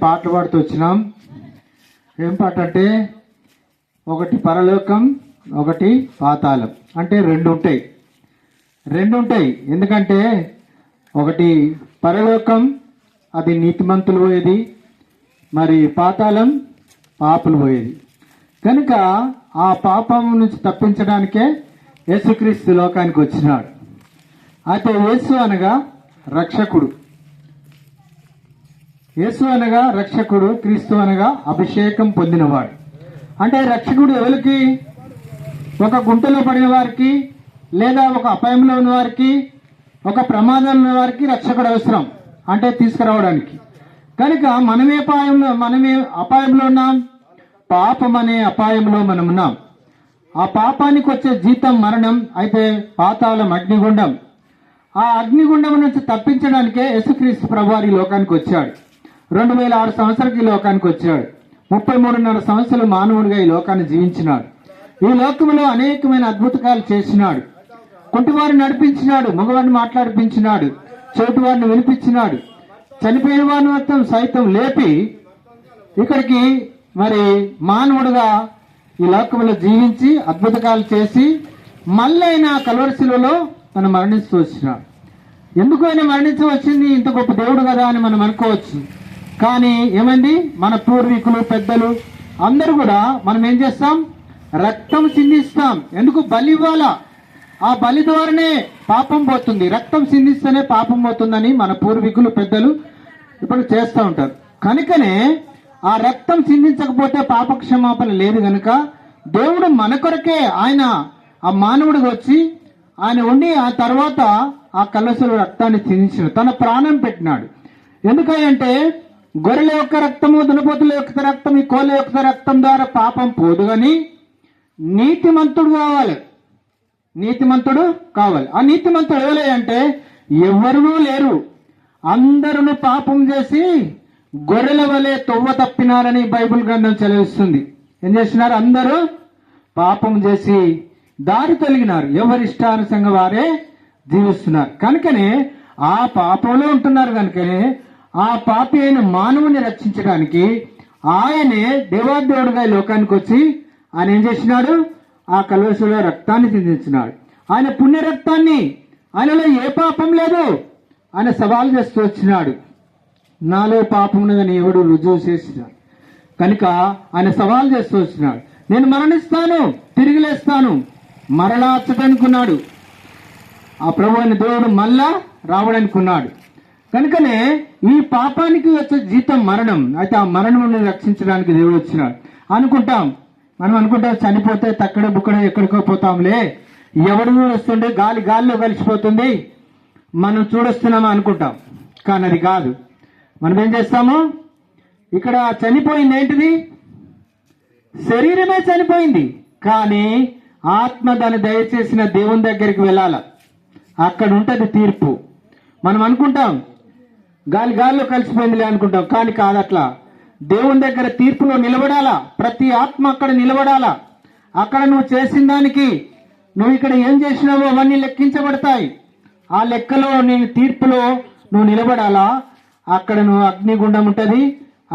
పాటలు పాడుతూ వచ్చినాం. ఏం పాట అంటే ఒకటి పరలోకం, ఒకటి పాతాళం. అంటే రెండు ఉంటాయి. ఎందుకంటే ఒకటి పరలోకం, అది నీతిమంతులు పోయేది, మరి పాతాళం పాపులు పోయేది. కనుక ఆ పాపం నుంచి తప్పించడానికే యేసుక్రీస్తు లోకానికి వచ్చినాడు. అయితే యేసు అనగా రక్షకుడు, క్రీస్తు అనగా అభిషేకం పొందినవాడు. అంటే రక్షకుడు ఎవరికి? ఒక గుంటలో పడిన వారికి, లేదా ఒక అపాయంలో ఉన్న వారికి, ఒక ప్రమాదంలో ఉన్న వారికి రక్షకుడు అవసరం, అంటే తీసుకురావడానికి. కనుక మనమే అపాయంలో ఉన్నాం. పాపం అనే అపాయంలో మనం ఉన్నాం. ఆ పాపానికి వచ్చే జీతం మరణం. అయితే పాతాళం, అగ్నిగుండం. ఆ అగ్నిగుండం నుంచి తప్పించడానికే యేసుక్రీస్తు ప్రభువారు ఈ లోకానికి వచ్చాడు. 2006 సంవత్సరాలకి ఈ లోకానికి వచ్చాడు. 33.5 సంవత్సరాలు మానవుడిగా ఈ లోకాన్ని జీవించినాడు. ఈ లోకంలో అనేకమైన అద్భుతాలు చేసినాడు. కుంటివారిని నడిపించినాడు, మగవారిని మాట్లాడిపించినాడు, చెవిటివారిని వినిపించినాడు, చనిపోయిన వారిని మొత్తం సైతం లేపి ఇక్కడికి మరి మానవుడుగా ఈ లోకంలో జీవించి అద్భుతాలు చేసి మళ్ళీ ఆయన కల్వరి శిలువలో మనం మరణిస్తూ వచ్చినాడు. ఎందుకు ఆయన మరణించవచ్చింది? ఇంత గొప్ప దేవుడు కదా అని మనం అనుకోవచ్చు. కానీ ఏమైంది? మన పూర్వీకులు, పెద్దలు అందరూ కూడా మనం ఏం చేస్తాం? రక్తం చిందిస్తాం. ఎందుకు? బలి ఇవ్వాలా. ఆ బలి ద్వారానే పాపం పోతుంది. రక్తం చిందిస్తేనే పాపం పోతుందని మన పూర్వీకులు, పెద్దలు ఇప్పుడు చేస్తూ ఉంటారు. కనుకనే ఆ రక్తం చిందించకపోతే పాప క్షమాపణ లేదు. కనుక దేవుడు మన కొరకే ఆయన ఆ మానవుడికి వచ్చి ఆయన ఉండి ఆ తర్వాత ఆ కలశలో రక్తాన్ని చిందించిన తన ప్రాణం పెట్టినాడు. ఎందుకంటే గొర్రెల యొక్క రక్తము, దున్నపోతుల యొక్క రక్తం, ఈ కోళ్ళ యొక్క రక్తం ద్వారా పాపం పోదు. కానీ నీతిమంతుడు కావాలి. ఆ నీతిమంతుడు ఎవరే అంటే ఎవరూ లేరు. అందరూ పాపం చేసి గొర్రెల వలె తొవ్వ తప్పినారని బైబిల్ గ్రంథం చదివిస్తుంది. ఏం చేస్తున్నారు? అందరూ పాపం చేసి దారి తొలగినారు. ఎవరిష్టానుసంగా వారే జీవిస్తున్నారు. కనుకనే ఆ పాపంలో ఉంటున్నారు. కనుకనే ఆ పాపి అయిన మానవుని రక్షించడానికి ఆయనే దేవాదేవుడుగా లోకానికి వచ్చి ఆయన ఏం చేసినాడు? ఆ కల్వరిలో రక్తాన్ని చిందించినాడు. ఆయన పుణ్య రక్తాన్ని, ఆయనలో ఏ పాపం లేదు, ఆయన సవాల్ చేస్తూ వచ్చినాడు. నాలో పాపం ఉన్నదని ఎవడు రుజువు చేసినాడు. కనుక ఆయన సవాల్ చేస్తూ వచ్చినాడు. నేను మరణిస్తాను, తిరిగి లేస్తాను, మరలా వచ్చటనుకున్నాడు. ఆ ప్రభు అయిన దేవుడు మళ్ళా రావడానుకున్నాడు. కనుకనే ఈ పాపానికి వచ్చే జీతం మరణం. అయితే ఆ మరణం రక్షించడానికి దేవుడు వచ్చినాడు. మనం అనుకుంటాం చనిపోతే తక్కడ బుక్కడ ఎక్కడికో పోతాంలే, ఎవడు వస్తుండే గాలిలో కలిసిపోతుంది, మనం చూడొస్తున్నామా అనుకుంటాం. కానీ అది కాదు. మనం ఏం చేస్తాము? ఇక్కడ చనిపోయింది ఏంటిది? శరీరమే చనిపోయింది. కానీ ఆత్మ దాన్ని దయచేసిన దేవుని దగ్గరికి వెళ్ళాల. అక్కడ ఉంటది తీర్పు. మనం అనుకుంటాం గాలిలో కలిసిపోయిందిలే అనుకుంటాం. కానీ కాదట్లా. దేవుని దగ్గర తీర్పులో నిలబడాలా. ప్రతి ఆత్మ అక్కడ నిలబడాలా. అక్కడ నువ్వు చేసిన దానికి, నువ్వు ఇక్కడ ఏం చేసినావో అవన్నీ లెక్కించబడతాయి. ఆ లెక్కలో నేను తీర్పులో నువ్వు నిలబడాలా. అక్కడ నువ్వు అగ్నిగుండం ఉంటది,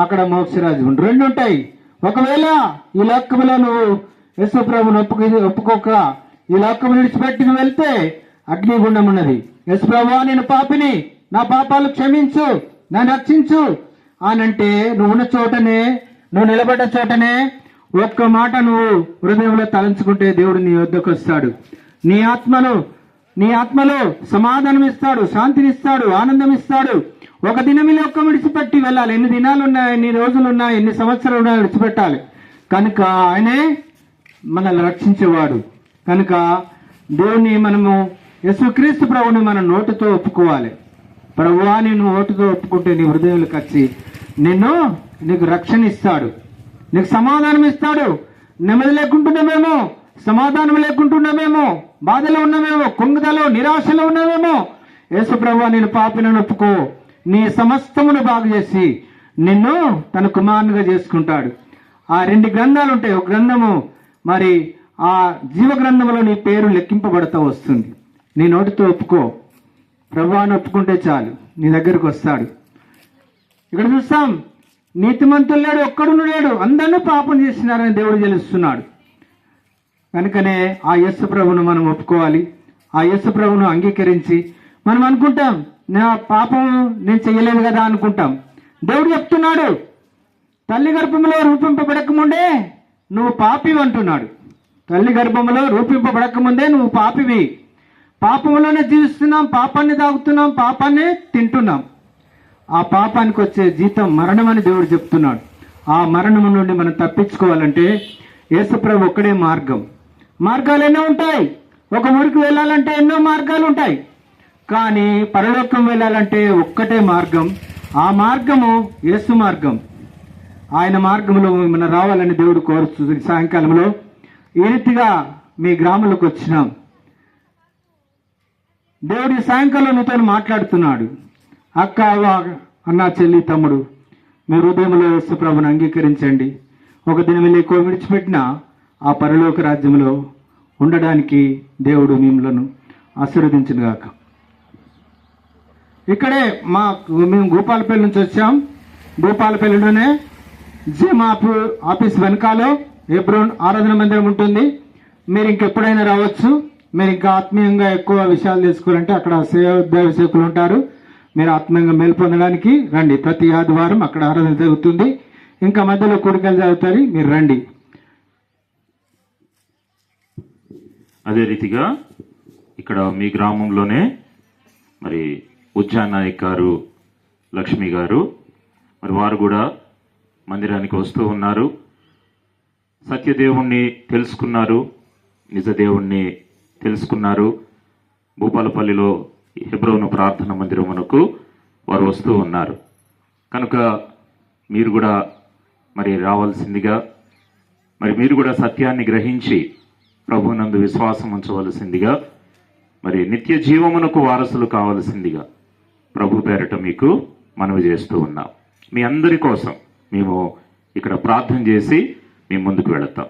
అక్కడ మోక్షరాజు రెండు ఉంటాయి. ఒకవేళ ఈ లోకములో నువ్వు యేసు ప్రభువును ఒప్పుకోక ఈ లోకము విడిచిపెట్టి నువ్వు వెళ్తే అగ్నిగుండం ఉన్నది. యేసు ప్రభువా, నేను పాపిని, నా పాపాలు క్షమించు, నన్ను రక్షించు అనంటే నువ్వు ఉన్న చోటనే, నువ్వు నిలబడ్డ చోటనే ఒక్క మాట నువ్వు హృదయంలో తలంచుకుంటే దేవుడు నీ వద్దకు వస్తాడు. నీ ఆత్మలో సమాధానం ఇస్తాడు, శాంతినిస్తాడు, ఆనందం ఇస్తాడు. ఒక దినం ఈ లోకం విడిచిపెట్టి వెళ్ళాలి. ఎన్ని దినాలు ఉన్నాయి, ఎన్ని రోజులు ఉన్నాయి, ఎన్ని సంవత్సరాలు ఉన్నాయి, విడిచిపెట్టాలి. కనుక ఆయనే మనల్ని రక్షించేవాడు. కనుక దేవుని మనము యేసుక్రీస్తు ప్రభుని మన నోటితో ఒప్పుకోవాలి. ప్రభువా, నేను నోటితో ఒప్పుకుంటే నీ హృదయంలోకి వచ్చి నీకు రక్షణ ఇస్తాడు, నీకు సమాధానం ఇస్తాడు. నెమ్మది లేకుంటున్నామేమో, సమాధానం లేకుంటున్నామేమో, బాధలో ఉన్నామేమో, కుంగుదలో, నిరాశలో ఉన్నామేమో, యేసు ప్రభువా నేను పాపినని ఒప్పుకో, నీ సమస్తమును బాగు చేసి నిన్ను తన కుమారునిగా చేసుకుంటాడు. ఆ 2 గ్రంథాలు ఉంటాయి. ఒక గ్రంథము మరి ఆ జీవ గ్రంథంలో నీ పేరు లెక్కింపబడతా వస్తుంది. నీ నోటితో ఒప్పుకో, ప్రభువాని ఒప్పుకుంటే చాలు నీ దగ్గరకు వస్తాడు. ఇక్కడ చూస్తాం నీతిమంతులు లేడు, ఒక్కడును లేడు, అందరినీ పాపం చేసినారని దేవుడు తెలుస్తున్నాడు. కనుకనే ఆ యేసు ప్రభువును మనం ఒప్పుకోవాలి. ఆ యేసు ప్రభువును అంగీకరించి మనం అనుకుంటాం, నా పాపం నేను చెయ్యలేదు కదా అనుకుంటాం. దేవుడు చెప్తున్నాడు, తల్లి గర్భంలో రూపింపబడక ముందే నువ్వు పాపివి అంటున్నాడు. తల్లి గర్భంలో రూపింపబడక ముందే నువ్వు పాపివి. పాపంలోనే జీవిస్తున్నాం, పాపాన్ని తాగుతున్నాం, పాపాన్ని తింటున్నాం. ఆ పాపానికి వచ్చే జీతం మరణం అని దేవుడు చెప్తున్నాడు. ఆ మరణం నుండి మనం తప్పించుకోవాలంటే యేసుప్రభు ఒక్కడే మార్గం. మార్గాలు ఎన్నో ఉంటాయి. ఒక ఊరికి వెళ్ళాలంటే ఎన్నో మార్గాలు ఉంటాయి, కానీ పరలోకం వెళ్ళాలంటే ఒక్కటే మార్గం. ఆ మార్గము యేసు మార్గం. ఆయన మార్గంలో మనం రావాలని దేవుడు కోరుతుంది. సాయంకాలంలో ఈ రీతిగా మీ గ్రామంలోకి వచ్చినాం. దేవుడి సాయంకాలం మీతో మాట్లాడుతున్నాడు. అక్క, అన్న, చెల్లి, తమ్ముడు, మీ హృదయంలో యేసు ప్రభువును అంగీకరించండి. ఒక దినం వెళ్ళి విడిచిపెట్టిన ఆ పరలోక రాజ్యంలో ఉండడానికి దేవుడు మిమ్మలను ఆశీర్వదించుగాక. ఇక్కడే మేము భూపాలపల్లి నుంచి వచ్చాం. భూపాలపల్లిలోనే జిమాపు ఆఫీస్ వెనకాలో హెబ్రోన్ ఆరాధన మందిరం ఉంటుంది. మీరు ఇంకెప్పుడైనా రావచ్చు. మీరు ఇంకా ఆత్మీయంగా ఎక్కువ విషయాలు తెలుసుకోవాలంటే అక్కడ దైవ సేవకులు ఉంటారు. మీరు ఆత్మీయంగా మేలు పొందడానికి రండి. ప్రతి ఆదివారం అక్కడ ఆరాధన జరుగుతుంది. ఇంకా మధ్యలో కూడికలు జరుగుతాయి, మీరు రండి. అదే రీతిగా ఇక్కడ మీ గ్రామంలోనే మరి ఉజ్జాన్ నాయక్ గారు, లక్ష్మి గారు, మరి వారు కూడా మందిరానికి వస్తూ ఉన్నారు. సత్యదేవుణ్ణి తెలుసుకున్నారు, నిజదేవుణ్ణి తెలుసుకున్నారు. భూపాలపల్లిలో హెబ్రోను ప్రార్థన మందిరమునకు వారు వస్తూ ఉన్నారు. కనుక మీరు కూడా మరి రావాల్సిందిగా, మరి మీరు కూడా సత్యాన్ని గ్రహించి ప్రభువునందు విశ్వాసం ఉంచవలసిందిగా, మరి నిత్య జీవమునకు వారసులు కావలసిందిగా ప్రభు పేరట మీకు మనవి చేస్తూ ఉన్నాం. మీ అందరి కోసం మేము ఇక్కడ ప్రార్థన చేసి మీ ముందుకు వెళతాం.